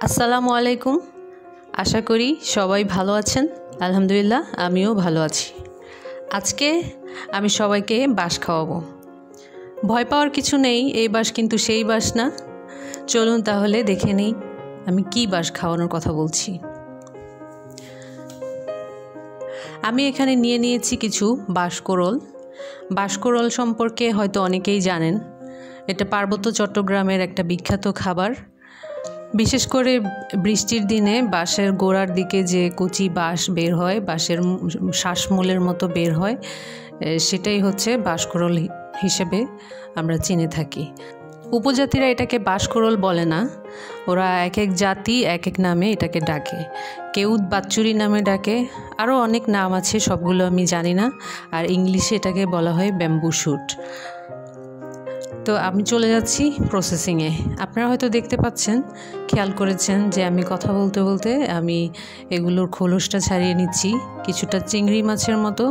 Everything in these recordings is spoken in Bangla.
আসসালামু আলাইকুম। আশা করি সবাই ভালো আছেন। আলহামদুলিল্লাহ আমিও ভালো আছি। আজকে আমি সবাইকে বাঁশ খাওয়াবো। ভয় পাওয়ার কিছু নেই, এই বাঁশ কিন্তু সেই বাঁশ না। চলুন তাহলে দেখে নিই আমি কি বাঁশ খাওয়ানোর কথা বলছি। আমি এখানে নিয়ে নিয়েছি কিছু বাঁশকোরল। বাঁশকোরল সম্পর্কে হয়তো অনেকেই জানেন। এটা পার্বত্য চট্টগ্রামের একটা বিখ্যাত খাবার। বিশেষ করে বৃষ্টির দিনে বাঁশের গোড়ার দিকে যে কচি বাঁশ বের হয়, বাঁশের শ্বাসমূলের মতো বের হয়, সেটাই হচ্ছে বাঁশকোরল হিসেবে আমরা চিনে থাকি। উপজাতিরা এটাকে বাঁশকোরল বলে না, ওরা এক এক জাতি এক এক নামে এটাকে ডাকে। কেউ বাচ্চুরি নামে ডাকে, আরও অনেক নাম আছে, সবগুলো আমি জানি না। আর ইংলিশে এটাকে বলা হয় ব্যাম্বু শুট। তো আমি চলে যাচ্ছি প্রসেসিংয়ে। আপনারা হয়তো দেখতে পাচ্ছেন, খেয়াল করেছেন যে আমি কথা বলতে বলতে আমি এগুলোর খোলসটা ছাড়িয়ে নিচ্ছি, কিছুটা চিংড়ি মাছের মতো।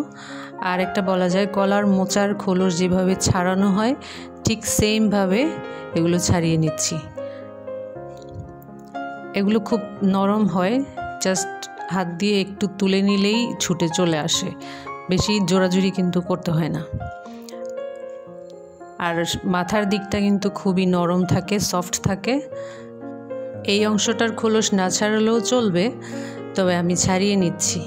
আর একটা বলা যায় কলার মোচার খোলস যেভাবে ছাড়ানো হয় ঠিক সেমভাবে এগুলো ছাড়িয়ে নিচ্ছি। এগুলো খুব নরম হয়, জাস্ট হাত দিয়ে একটু তুলে নিলেই ছুটে চলে আসে, বেশি জোরাজুরি কিন্তু করতে হয় না। আর মাথার দিকটা কিন্তু খুবই নরম থাকে, সফট থাকে। এই অংশটার খোলস না ছাড়ালেও চলবে, তবে আমি ছাড়িয়ে নিচ্ছি।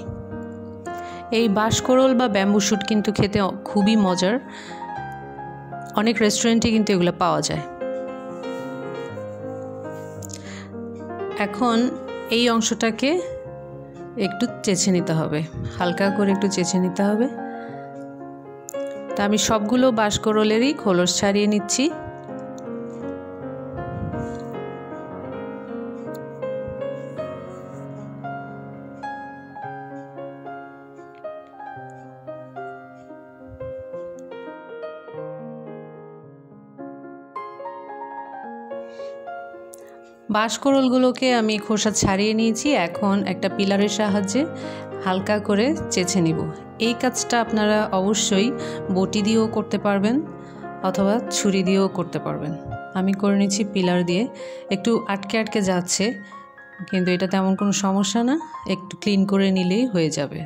এই বাঁশকোরল বা ব্যাম্বু শুট কিন্তু খেতে খুবই মজার। অনেক রেস্টুরেন্টে কিন্তু এগুলো পাওয়া যায়। এখন এই অংশটাকে একটু চেঁচে নিতে হবে, হালকা করে একটু চেঁচে নিতে হবে। তা আমি সবগুলো বাঁশকোরলেরই খোলস ছাড়িয়ে নিচ্ছি। বাঁশকোরলগুলোকে আমি খোসা ছাড়িয়ে নিয়েছি। এখন একটা পিলারের সাহায্যে হালকা করে চেঁচে নিব। এই কাজটা আপনারা অবশ্যই বটি দিয়েও করতে পারবেন অথবা ছুরি দিয়েও করতে পারবেন। আমি করে নিচ্ছি পিলার দিয়ে। একটু আটকে আটকে যাচ্ছে, কিন্তু এটা তেমন কোনো সমস্যা না, একটু ক্লিন করে নিলেই হয়ে যাবে।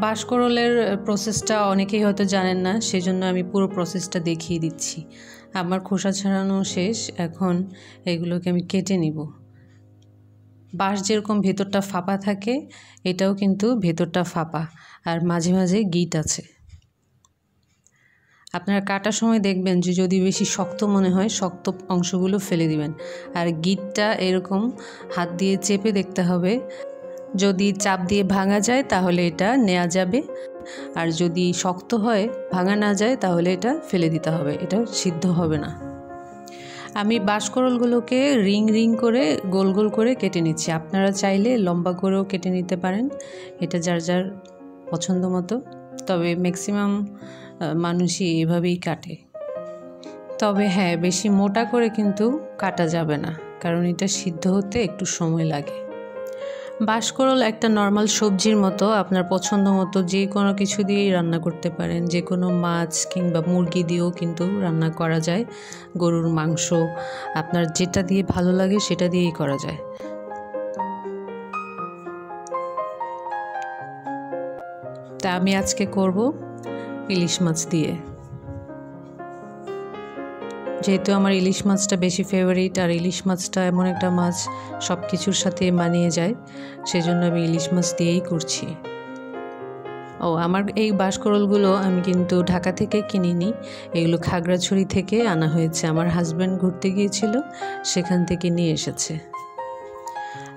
বাঁশকোরলের প্রসেসটা অনেকেই হয়তো জানেন না, সেজন্য আমি পুরো প্রসেসটা দেখিয়ে দিচ্ছি। আমার খোসা ছাড়ানো শেষ, এখন এগুলোকে আমি কেটে নিব। বাঁশ যেরকম ভেতরটা ফাঁপা থাকে, এটাও কিন্তু ভেতরটা ফাঁপা, আর মাঝে মাঝে গিঁট আছে। আপনারা কাটার সময় দেখবেন যে যদি বেশি শক্ত মনে হয়, শক্ত অংশগুলো ফেলে দিবেন। আর গিঁটটা এরকম হাত দিয়ে চেপে দেখতে হবে, যদি চাপ দিয়ে ভাঙা যায় তাহলে এটা নেওয়া যাবে, আর যদি শক্ত হয় ভাঙা না যায় তাহলে এটা ফেলে দিতে হবে, এটা সিদ্ধ হবে না। আমি বাঁশকোরলগুলোকে রিং রিং করে গোল গোল করে কেটে নিচ্ছি। আপনারা চাইলে লম্বা করেও কেটে নিতে পারেন, এটা যার যার পছন্দ মতো। তবে ম্যাক্সিমাম মানুষই এভাবেই কাটে। তবে হ্যাঁ, বেশি মোটা করে কিন্তু কাটা যাবে না, কারণ এটা সিদ্ধ হতে একটু সময় লাগে। বাঁশকোরল একটা নর্মাল সবজির মতো, আপনার পছন্দ মতো যে কোনো কিছু দিয়েই রান্না করতে পারেন। যে কোনো মাছ কিংবা মুরগি দিয়েও কিন্তু রান্না করা যায়, গরুর মাংস, আপনার যেটা দিয়ে ভালো লাগে সেটা দিয়েই করা যায়। তা আমি আজকে করব ইলিশ মাছ দিয়ে। যেহেতু আমার ইলিশ মাছটা বেশি ফেভারিট, আর ইলিশ মাছটা এমন একটা মাছ সব কিছুর সাথে মানিয়ে যায়, সেজন্য আমি ইলিশ মাছ দিয়েই করছি। আমার এই বাঁশকোরলগুলো আমি কিন্তু ঢাকা থেকে কিনিনি, এগুলো খাগড়াছড়ি থেকে আনা হয়েছে। আমার হাজব্যান্ড ঘুরতে গিয়েছিল, সেখান থেকে নিয়ে এসেছে।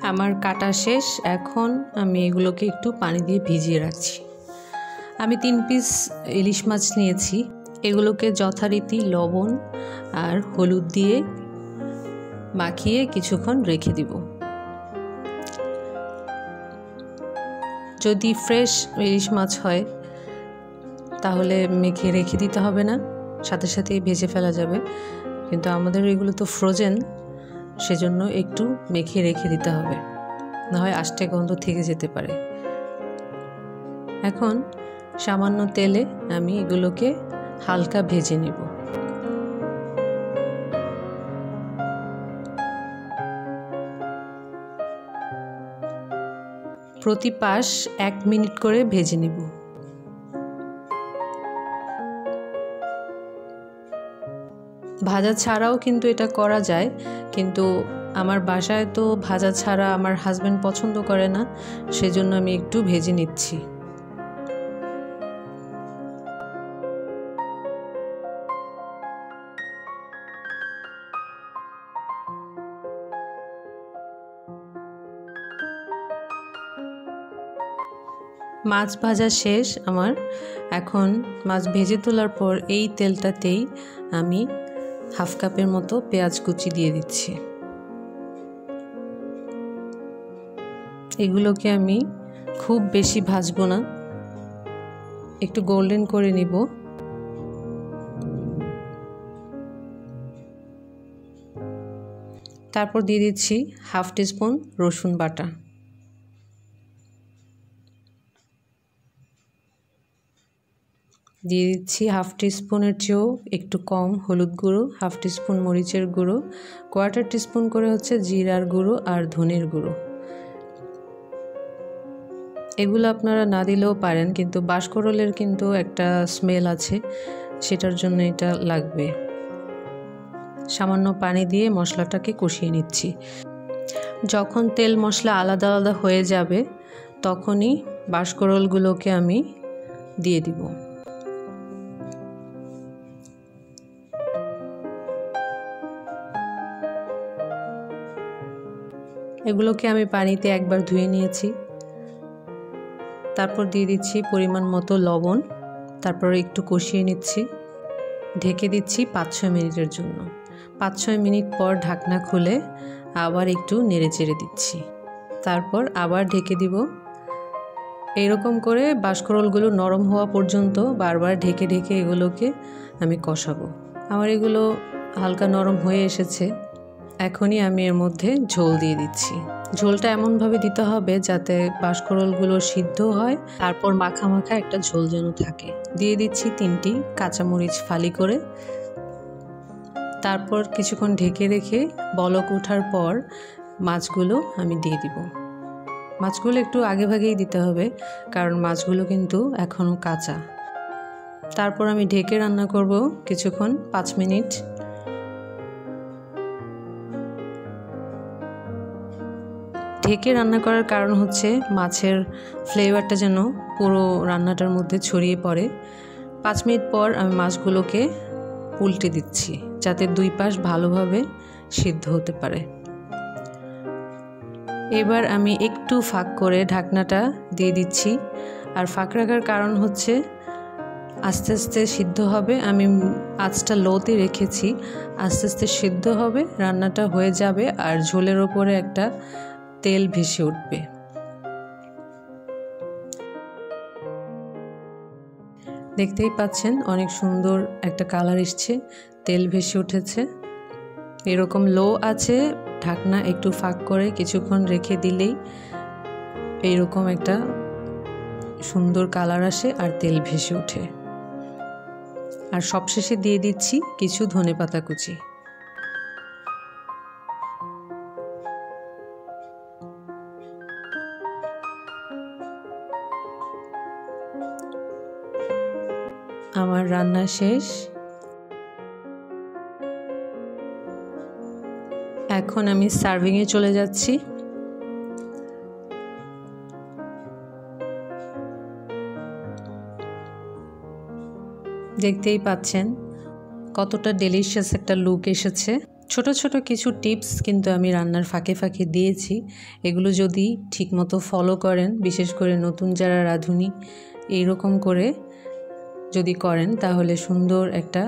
আমার কাটা শেষ, এখন আমি এগুলোকে একটু পানি দিয়ে ভিজিয়ে রাখছি। আমি 3 পিস ইলিশ মাছ নিয়েছি, এগুলোকে যথারীতি লবণ আর হলুদ দিয়ে মাখিয়ে কিছুক্ষণ রেখে দিব। যদি ফ্রেশ ইলিশ মাছ হয় তাহলে মেখে রেখে দিতে হবে না, সাথে সাথেই ভেজে ফেলা যাবে, কিন্তু আমাদের এগুলো তো ফ্রোজেন, সেজন্য একটু মেখে রেখে দিতে হবে, না হয় আষ্টে গন্ধ থেকে যেতে পারে। এখন সামান্য তেলে আমি এগুলোকে হালকা ভেজে নেব। প্রতি পাশ 1 মিনিট করে ভেজে নেব। ভাজা ছাড়াও কিন্তু এটা করা যায়, কিন্তু আমার বাসায় তো ভাজা ছাড়া আমার হাজবেন্ড পছন্দ করে না, সেজন্য আমি একটু ভেজে নিচ্ছি। মাছ ভাজা শেষ আমার। এখন মাছ ভেজে তোলার পর এই তেলটাতেই আমি হাফ কাপের মতো পেঁয়াজ কুচি দিয়ে দিচ্ছি। এগুলোকে আমি খুব বেশি ভাজবো না, একটু গোল্ডেন করে নিব। তারপর দিয়ে দিচ্ছি হাফ টিস্পুন রসুন বাটা, দিয়ে দিচ্ছি হাফ টিস্পুনের চেয়েও একটু কম হলুদ গুঁড়ো, হাফ টিস্পুন মরিচের গুঁড়ো, কোয়ার্টার টিস্পুন করে হচ্ছে জিরার গুঁড়ো আর ধনের গুঁড়ো। এগুলো আপনারা না দিলেও পারেন, কিন্তু বাঁশকরলের কিন্তু একটা স্মেল আছে, সেটার জন্য এটা লাগবে। সামান্য পানি দিয়ে মশলাটাকে কষিয়ে নিচ্ছি। যখন তেল মশলা আলাদা আলাদা হয়ে যাবে তখনই বাঁশকরলগুলোকে আমি দিয়ে দিব। এগুলোকে আমি পানিতে একবার ধুয়ে নিয়েছি। তারপর দিয়ে দিচ্ছি পরিমাণ মতো লবণ, তারপর একটু কষিয়ে নিচ্ছি। ঢেকে দিচ্ছি 5-6 মিনিটের জন্য। 5-6 মিনিট পর ঢাকনা খুলে আবার একটু নেড়ে চেড়ে দিচ্ছি, তারপর আবার ঢেকে দিব। এরকম করে বাঁশকরলগুলো নরম হওয়া পর্যন্ত বারবার ঢেকে ঢেকে এগুলোকে আমি কষাবো। আমার এগুলো হালকা নরম হয়ে এসেছে, এখনই আমি এর মধ্যে ঝোল দিয়ে দিচ্ছি। ঝোলটা এমনভাবে দিতে হবে যাতে বাঁশকরলগুলো সিদ্ধ হয়, তারপর মাখা মাখা একটা ঝোল যেন থাকে। দিয়ে দিচ্ছি 3টি কাঁচামরিচ ফালি করে। তারপর কিছুক্ষণ ঢেকে রেখে বলক ওঠার পর মাছগুলো আমি দিয়ে দিব। মাছগুলো একটু আগে ভাগেই দিতে হবে, কারণ মাছগুলো কিন্তু এখনও কাঁচা। তারপর আমি ঢেকে রান্না করব কিছুক্ষণ, 5 মিনিট। ঢেকে রান্না করার কারণ হচ্ছে মাছের ফ্লেভারটা যেন পুরো রান্নাটার মধ্যে ছড়িয়ে পড়ে। 5 মিনিট পর আমি মাছগুলোকে উল্টে দিচ্ছি যাতে 2 পাশ ভালোভাবে সিদ্ধ হতে পারে। এবার আমি একটু ফাঁক করে ঢাকনাটা দিয়ে দিচ্ছি। আর ফাঁক রাখার কারণ হচ্ছে আস্তে আস্তে সিদ্ধ হবে। আমি আঁচটা লোতে রেখেছি, আস্তে আস্তে সিদ্ধ হবে, রান্নাটা হয়ে যাবে আর ঝোলের ওপরে একটা তেল ভেসে উঠবে। দেখতেই পাচ্ছেন অনেক সুন্দর একটা কালার এসছে, তেল ভেসে উঠেছে। এরকম লো আছে, ঢাকনা একটু ফাঁক করে কিছুক্ষণ রেখে দিলেই এইরকম একটা সুন্দর কালার আসে আর তেল ভেসে ওঠে। আর সবশেষে দিয়ে দিচ্ছি কিছু ধনেপাতা কুচি। আমার রান্না শেষ। এখন আমি সার্ভিংয়ে চলে যাচ্ছি। দেখতেই পাচ্ছেন কতটা ডেলিশিয়াস একটা লুক এসেছে। ছোট ছোট কিছু টিপস কিন্তু আমি রান্নার ফাঁকে ফাঁকে দিয়েছি। এগুলো যদি ঠিকমতো ফলো করেন, বিশেষ করে নতুন যারা রাঁধুনি, এইরকম করে যদি করেন তাহলে সুন্দর একটা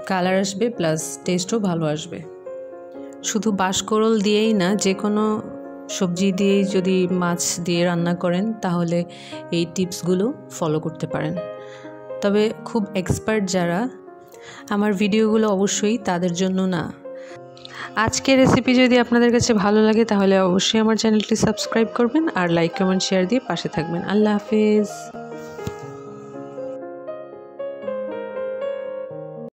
কালার আসবে, প্লাস টেস্টও ভালো আসবে। শুধু বাঁশকরল দিয়েই না, যে কোনো সবজি দিয়েই যদি মাছ দিয়ে রান্না করেন তাহলে এই টিপসগুলো ফলো করতে পারেন। তবে খুব এক্সপার্ট যারা, আমার ভিডিওগুলো অবশ্যই তাদের জন্য না। আজকের রেসিপি যদি আপনাদের কাছে ভালো লাগে তাহলে অবশ্যই আমার চ্যানেলটি সাবস্ক্রাইব করবেন আর লাইক কমেন্ট শেয়ার দিয়ে পাশে থাকবেন। আল্লাহ হাফেজ।